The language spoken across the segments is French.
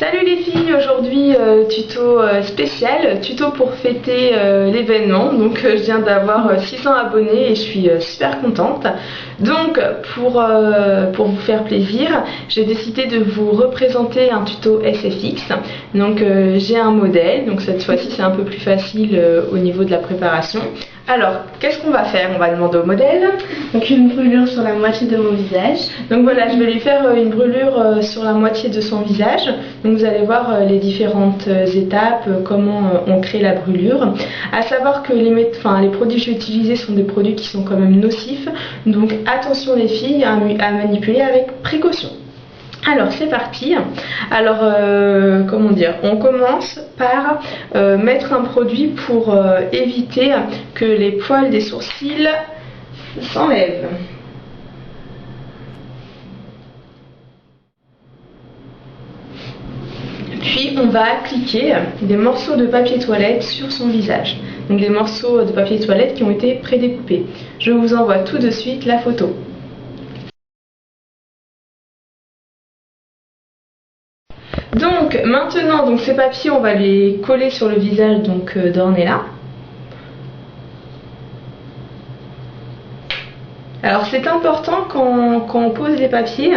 Salut les filles, aujourd'hui tuto spécial, tuto pour fêter l'événement. Donc je viens d'avoir 600 abonnés et je suis super contente. Donc pour vous faire plaisir, j'ai décidé de vous représenter un tuto SFX. Donc j'ai un modèle, donc cette fois-ci c'est un peu plus facile au niveau de la préparation. Alors, qu'est-ce qu'on va faire? On va demander au modèle. Donc une brûlure sur la moitié de mon visage. Donc voilà, je vais lui faire une brûlure sur la moitié de son visage. Donc vous allez voir les différentes étapes, comment on crée la brûlure. À savoir que les produits que je vais utiliser sont des produits qui sont quand même nocifs. Donc attention les filles à manipuler avec précaution. Alors c'est parti. Alors comment dire, on commence par mettre un produit pour éviter que les poils des sourcils s'enlèvent. Puis on va appliquer des morceaux de papier toilette sur son visage. Donc des morceaux de papier toilette qui ont été prédécoupés. Je vous envoie tout de suite la photo. Donc maintenant, ces papiers, on va les coller sur le visage d'Ornella. Alors c'est important quand on pose les papiers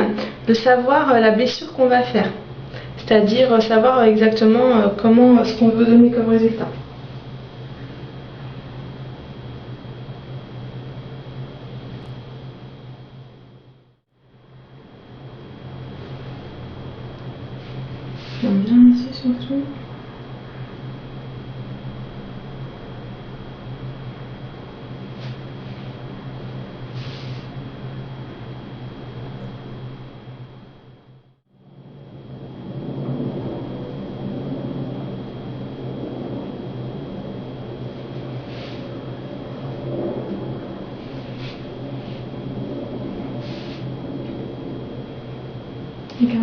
de savoir la blessure qu'on va faire. C'est-à-dire savoir exactement ce qu'on veut donner comme résultat. Bien ici surtout. Okay.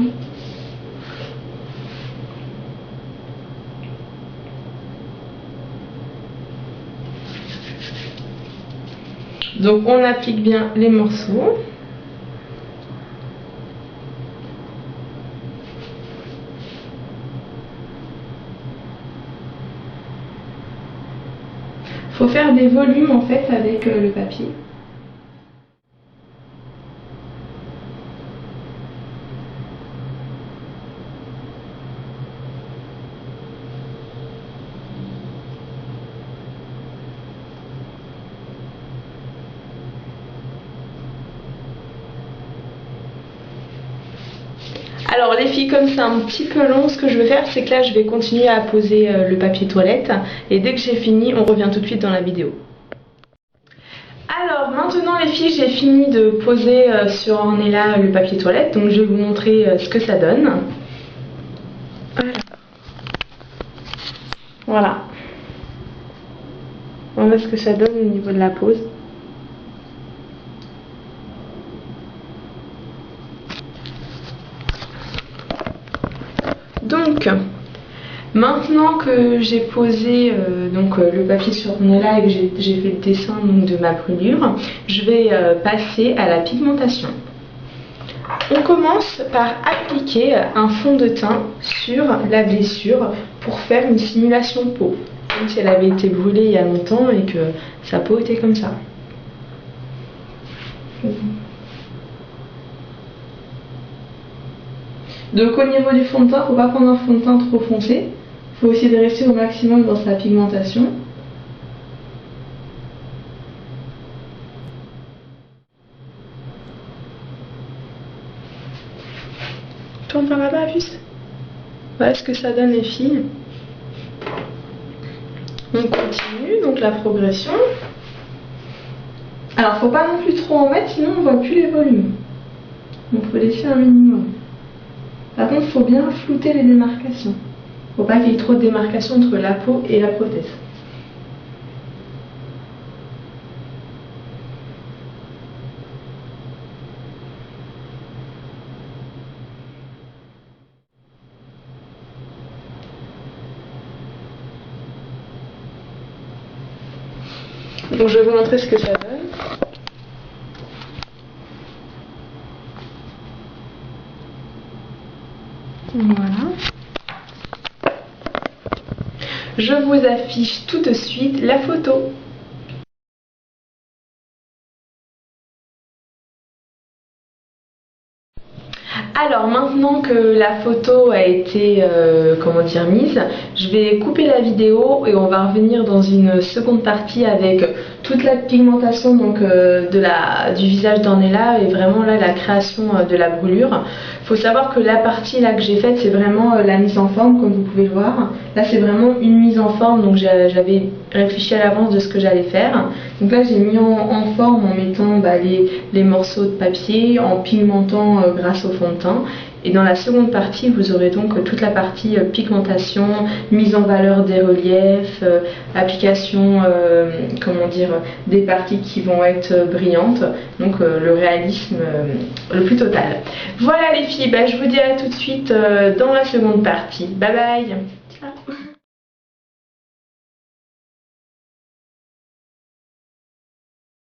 Donc on applique bien les morceaux. Faut faire des volumes en fait avec le papier. Alors les filles, comme c'est un petit peu long, ce que je vais faire, c'est que là je vais continuer à poser le papier toilette et dès que j'ai fini, on revient tout de suite dans la vidéo. Alors maintenant les filles, j'ai fini de poser sur Ornella le papier toilette, donc je vais vous montrer ce que ça donne. Voilà. On voit ce que ça donne au niveau de la pose. Donc, maintenant que j'ai posé le papier sur Ornella et que j'ai fait le dessin de ma brûlure, je vais passer à la pigmentation. On commence par appliquer un fond de teint sur la blessure pour faire une simulation de peau, comme si elle avait été brûlée il y a longtemps et que sa peau était comme ça. Donc au niveau du fond de teint, il ne faut pas prendre un fond de teint trop foncé. Il faut essayer de rester au maximum dans sa pigmentation. Tourne par là-bas, juste. Voilà ce que ça donne les filles. On continue, donc la progression. Alors faut pas non plus trop en mettre, sinon on voit plus les volumes. Donc faut laisser un minimum. Par contre, il faut bien flouter les démarcations. Faut pas qu'il y ait trop de démarcations entre la peau et la prothèse. Donc je vais vous montrer ce que ça donne. Voilà. Je vous affiche tout de suite la photo. Alors maintenant que la photo a été mise, je vais couper la vidéo et on va revenir dans une seconde partie avec toute la pigmentation donc, du visage d'Ornella et vraiment là la création de la brûlure. Il faut savoir que la partie là que j'ai faite, c'est vraiment la mise en forme, comme vous pouvez le voir. Là c'est vraiment une mise en forme, donc j'avais réfléchi à l'avance de ce que j'allais faire. Donc là j'ai mis en forme en mettant les morceaux de papier, en pigmentant grâce au fond de teint. Et dans la seconde partie, vous aurez donc toute la partie pigmentation, mise en valeur des reliefs, application, des parties qui vont être brillantes. Donc le réalisme le plus total. Voilà les filles, je vous dis à tout de suite dans la seconde partie. Bye bye!